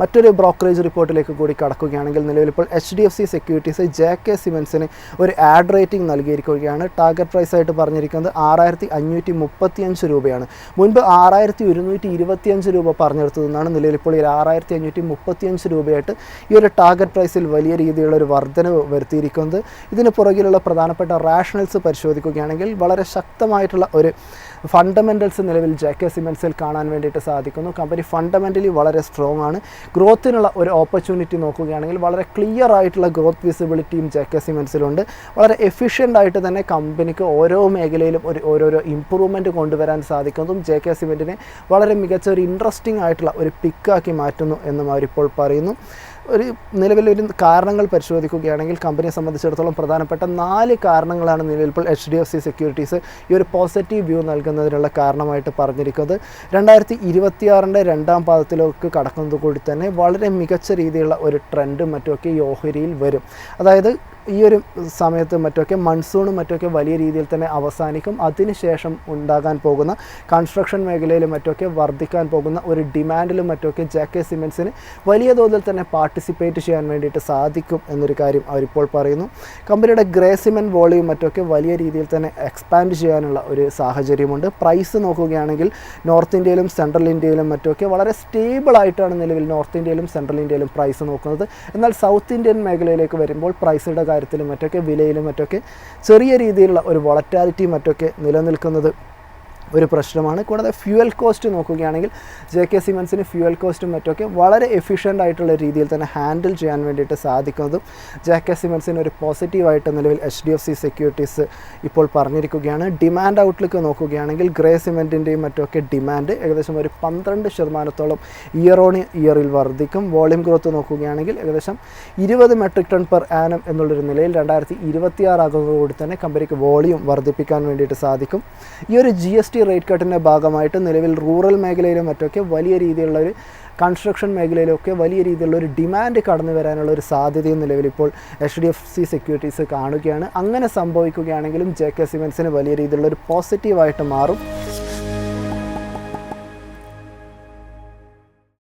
മറ്റൊരു ബ്രോക്കറേജ് റിപ്പോർട്ടിലേക്ക് കൂടി കടക്കുകയാണെങ്കിൽ നിലവിലിപ്പോൾ HDFC സെക്യൂരിറ്റീസ് JK സിമൻസിന് ഒരു ആഡ് റേറ്റിംഗ് നൽകിയിരിക്കുകയാണ്. ടാർഗറ്റ് പ്രൈസ് ആയിട്ട് പറഞ്ഞിരിക്കുന്നത് 6535 രൂപയാണ്. മുൻപ് 6125 രൂപ പറഞ്ഞെടുത്തതെന്നാണ്. നിലവിലിപ്പോൾ 6535 രൂപയായിട്ട് ഈ ഒരു ടാർഗറ്റ് പ്രൈസിൽ വലിയ രീതിയിലുള്ള ഒരു വർധനവ് വരുത്തിയിരിക്കുന്നത്. ഇതിന് പുറകിലുള്ള പ്രധാനപ്പെട്ട റാഷണൽസ് പരിശോധിക്കുകയാണെങ്കിൽ വളരെ ശക്തമായിട്ടുള്ള ഒരു ഫണ്ടമെൻ്റൽസ് നിലവിൽ JK സിമൻസിൽ കാണാൻ വേണ്ടിയിട്ട് സാധിക്കുന്നു. കമ്പനി ഫണ്ടമെൻ്റലി വളരെ സ്ട്രോങ് ആണ്. ഗ്രോത്തിനുള്ള ഒരു ഓപ്പർച്യൂണിറ്റി നോക്കുകയാണെങ്കിൽ വളരെ ക്ലിയർ ആയിട്ടുള്ള ഗ്രോത്ത് വിസിബിലിറ്റിയും JK സിമൻസിലുണ്ട്. വളരെ എഫിഷ്യൻ്റ് ആയിട്ട് തന്നെ കമ്പനിക്ക് ഓരോ മേഖലയിലും ഓരോരോ ഇമ്പ്രൂവ്മെൻറ്റ് കൊണ്ടുവരാൻ സാധിക്കുന്നതും JK സിമൻറ്റിനെ വളരെ മികച്ച ഒരു ഇൻട്രസ്റ്റിംഗ് ആയിട്ടുള്ള ഒരു പിക്കാക്കി മാറ്റുന്നു എന്നും അവരിപ്പോൾ പറയുന്നു. നിലവിലൊരു കാരണങ്ങൾ പരിശോധിക്കുകയാണെങ്കിൽ കമ്പനിയെ സംബന്ധിച്ചിടത്തോളം പ്രധാനപ്പെട്ട 4 കാരണങ്ങളാണ് നിലവിലിപ്പോൾ HDFC സെക്യൂരിറ്റീസ് ഈ ഒരു പോസിറ്റീവ് വ്യൂ നൽകുന്നതിനുള്ള കാരണമായിട്ട് പറഞ്ഞിരിക്കുന്നത്. 2026 രണ്ടാം പാദത്തിലേക്ക് കടക്കുന്നത് കൂടി തന്നെ വളരെ മികച്ച രീതിയിലുള്ള ഒരു ട്രെൻഡും മറ്റുമൊക്കെ ഈ ഓഹരിയിൽ വരും. അതായത് ഈ ഒരു സമയത്ത് മറ്റൊക്കെ മൺസൂണും മറ്റൊക്കെ വലിയ രീതിയിൽ തന്നെ അവസാനിക്കും. അതിനുശേഷം ഉണ്ടാകാൻ പോകുന്ന കൺസ്ട്രക്ഷൻ മേഖലയിലും മറ്റൊക്കെ വർദ്ധിക്കാൻ പോകുന്ന ഒരു ഡിമാൻഡിലും മറ്റൊക്കെ JK സിമൻസിന് വലിയ തോതിൽ തന്നെ പാർട്ടിസിപ്പേറ്റ് ചെയ്യാൻ വേണ്ടിയിട്ട് സാധിക്കും എന്നൊരു കാര്യം അവരിപ്പോൾ പറയുന്നു. കമ്പനിയുടെ ഗ്രേ സിമെൻറ്റ് വോളിയം മറ്റൊക്കെ വലിയ രീതിയിൽ തന്നെ എക്സ്പാൻഡ് ചെയ്യാനുള്ള ഒരു സാഹചര്യമുണ്ട്. പ്രൈസ് നോക്കുകയാണെങ്കിൽ നോർത്ത് ഇന്ത്യയിലും സെൻട്രൽ ഇന്ത്യയിലും മറ്റൊക്കെ വളരെ സ്റ്റേബിളായിട്ടാണ് നിലവിൽ നോർത്ത് ഇന്ത്യയിലും സെൻട്രൽ ഇന്ത്യയിലും പ്രൈസ് നോക്കുന്നത്. എന്നാൽ സൗത്ത് ഇന്ത്യൻ മേഖലയിലേക്ക് വരുമ്പോൾ പ്രൈസിൻ്റെ കാര്യത്തിലും മറ്റൊക്കെ വിലയിലും മറ്റൊക്കെ ചെറിയ രീതിയിലുള്ള ഒരു വോളറ്റാലിറ്റി മറ്റൊക്കെ നിലനിൽക്കുന്നത് ഒരു പ്രശ്നമാണ്. കൂടാതെ ഫ്യൂവൽ കോസ്റ്റ് നോക്കുകയാണെങ്കിൽ JK സിമൻസിന് ഫ്യൂവൽ കോസ്റ്റും മറ്റൊക്കെ വളരെ എഫിഷ്യൻ്റ് ആയിട്ടുള്ള രീതിയിൽ തന്നെ ഹാൻഡിൽ ചെയ്യാൻ വേണ്ടിയിട്ട് സാധിക്കുന്നതും JK സിമൻസിന് ഒരു പോസിറ്റീവായിട്ട് നിലവിൽ HDFC സെക്യൂരിറ്റീസ് ഇപ്പോൾ പറഞ്ഞിരിക്കുകയാണ്. ഡിമാൻഡ് ഔട്ട്ലുക്ക് നോക്കുകയാണെങ്കിൽ ഗ്രേ സിമെൻറ്റിൻ്റെയും മറ്റൊക്കെ ഡിമാൻഡ് ഏകദേശം ഒരു 12% ഇയർ ഓൺ ഇയറിൽ വർദ്ധിക്കും. വോളിയം ഗ്രോത്ത് നോക്കുകയാണെങ്കിൽ ഏകദേശം 20 മെട്രിക് ടൺ പെർ ആനം എന്നുള്ളൊരു നിലയിൽ 2026 ആകുന്നതോടുകൂടി തന്നെ കമ്പനിക്ക് വോളിയം വർദ്ധിപ്പിക്കാൻ വേണ്ടിയിട്ട് സാധിക്കും. ഈ ഒരു GST റേറ്റ് കട്ടിൻ്റെ ഭാഗമായിട്ട് നിലവിൽ റൂറൽ മേഖലയിലും മറ്റൊക്കെ വലിയ രീതിയിലുള്ള ഒരു കൺസ്ട്രക്ഷൻ മേഖലയിലൊക്കെ വലിയ രീതിയിലുള്ള ഒരു ഡിമാൻഡ് കടന്നു വരാനുള്ള ഒരു സാധ്യതയും നിലവിലിപ്പോൾ HDFC സെക്യൂരിറ്റീസ് കാണുകയാണ്. അങ്ങനെ സംഭവിക്കുകയാണെങ്കിലും JK സിമൻസിന് വലിയ രീതിയിലുള്ള ഒരു പോസിറ്റീവായിട്ട് മാറും.